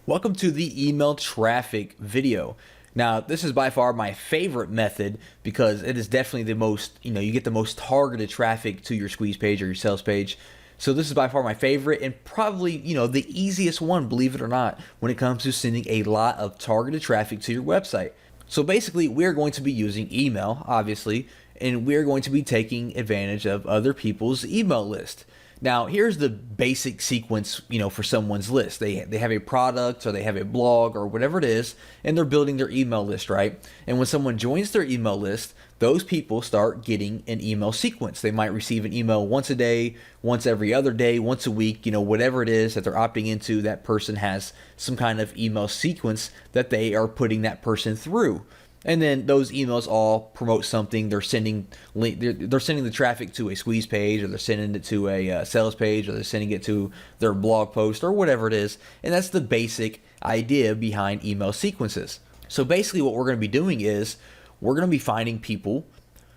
Welcome to the email traffic video. Now, this is by far my favorite method because it is definitely the most, you get the most targeted traffic to your squeeze page or your sales page. So this is by far my favorite and probably, the easiest one, believe it or not, when it comes to sending a lot of targeted traffic to your website. So basically, we're going to be using email, obviously, and we're going to be taking advantage of other people's email list. Now, here's the basic sequence, for someone's list. They have a product or they have a blog or whatever it is, and they're building their email list, right? And when someone joins their email list, those people start getting an email sequence. They might receive an email once a day, once every other day, once a week, whatever it is that they're opting into, that person has some kind of email sequence that they are putting that person through. And then those emails all promote something. They're sending the traffic to a squeeze page, or they're sending it to a sales page, or they're sending it to their blog post, or whatever it is. And that's the basic idea behind email sequences. So basically what we're going to be doing is we're going to be finding people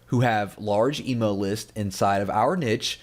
who have large email lists inside of our niche.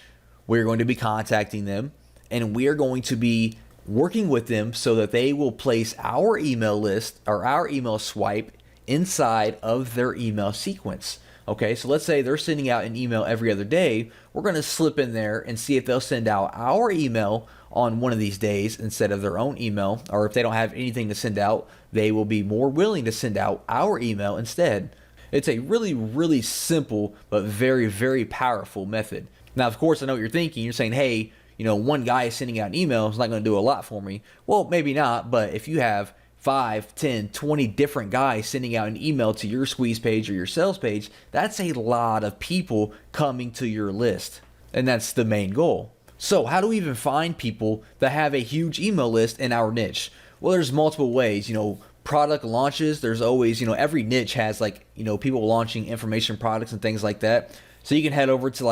We're going to be contacting them, and we are going to be working with them so that they will place our email list or our email swipe inside of their email sequence. Okay, so let's say they're sending out an email every other day. We're going to slip in there and see if they'll send out our email on one of these days instead of their own email, or if they don't have anything to send out, they will be more willing to send out our email instead. It's a really, really simple but very, very powerful method. Now, of course, I know what you're thinking. You're saying, hey, one guy is sending out an email is not going to do a lot for me. Well, maybe not, but if you have 5, 10, 20 different guys sending out an email to your squeeze page or your sales page, that's a lot of people coming to your list. And that's the main goal. So how do we even find people that have a huge email list in our niche? Well, there's multiple ways. Product launches, there's always, every niche has people launching information products and things like that. So you can head over to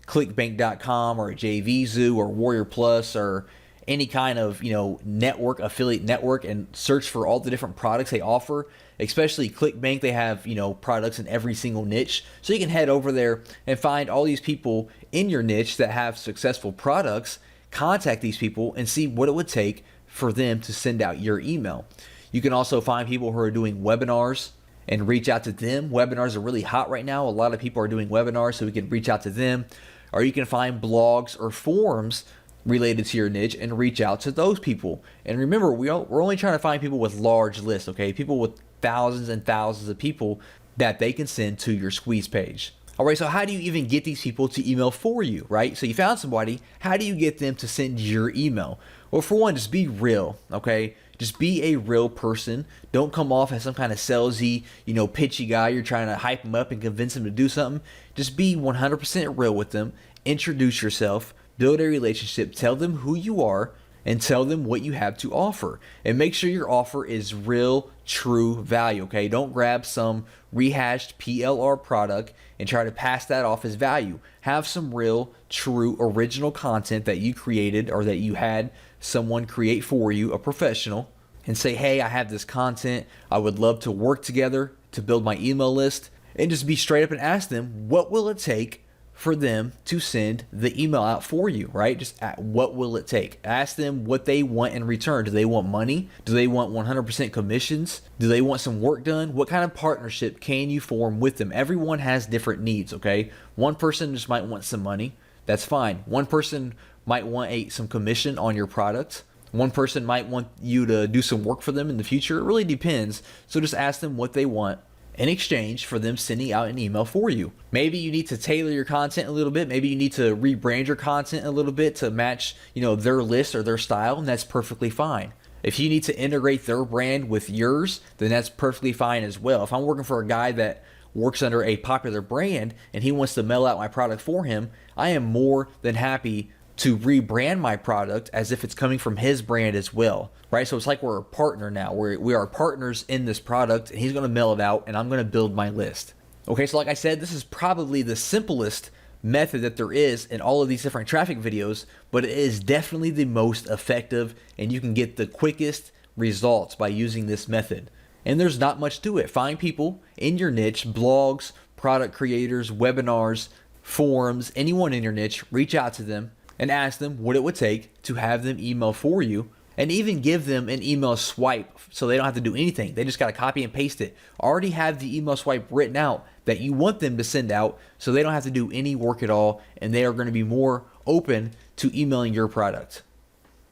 clickbank.com or JVZoo or Warrior Plus or any kind of network, affiliate network, and search for all the different products they offer. Especially ClickBank, they have products in every single niche, so you can head over there and find all these people in your niche that have successful products. Contact these people and see what it would take for them to send out your email. You can also find people who are doing webinars and reach out to them. Webinars are really hot right now. A lot of people are doing webinars, so we can reach out to them. Or you can find blogs or forums related to your niche and reach out to those people. And remember, we're only trying to find people with large lists, okay? People with thousands and thousands of people that they can send to your squeeze page. All right, so how do you even get these people to email for you, right? So you found somebody, how do you get them to send your email? Well, for one, just be real, okay? Just be a real person. Don't come off as some kind of salesy, pitchy guy. You're trying to hype them up and convince them to do something. Just be 100% real with them. Introduce yourself. Build a relationship, tell them who you are, and tell them what you have to offer. And make sure your offer is real, true value, okay? Don't grab some rehashed PLR product and try to pass that off as value. Have some real, true, original content that you created or that you had someone create for you, a professional, and say, hey, I have this content. I would love to work together to build my email list. And just be straight up and ask them, what will it take for them to send the email out for you, right? Just what will it take? Ask them what they want in return. Do they want money? Do they want 100% commissions? Do they want some work done? What kind of partnership can you form with them? Everyone has different needs, okay? One person just might want some money. That's fine. One person might want some commission on your product. One person might want you to do some work for them in the future. It really depends. So just ask them what they want in exchange for them sending out an email for you. Maybe you need to tailor your content a little bit. Maybe you need to rebrand your content a little bit to match, their list or their style, and that's perfectly fine. If you need to integrate their brand with yours, then that's perfectly fine as well. If I'm working for a guy that works under a popular brand and he wants to mail out my product for him, I am more than happy to rebrand my product as if it's coming from his brand as well, right? So it's like we're a partner now. We are partners in this product, and he's going to mail it out, and I'm going to build my list. Okay, so like I said, this is probably the simplest method that there is in all of these different traffic videos, but it is definitely the most effective, and you can get the quickest results by using this method. And there's not much to it. Find people in your niche, blogs, product creators, webinars, forums, anyone in your niche, reach out to them and ask them what it would take to have them email for you And even give them an email swipe so they don't have to do anything. They just got to copy and paste it. Already have the email swipe written out that you want them to send out so they don't have to do any work at all, and they are going to be more open to emailing your product.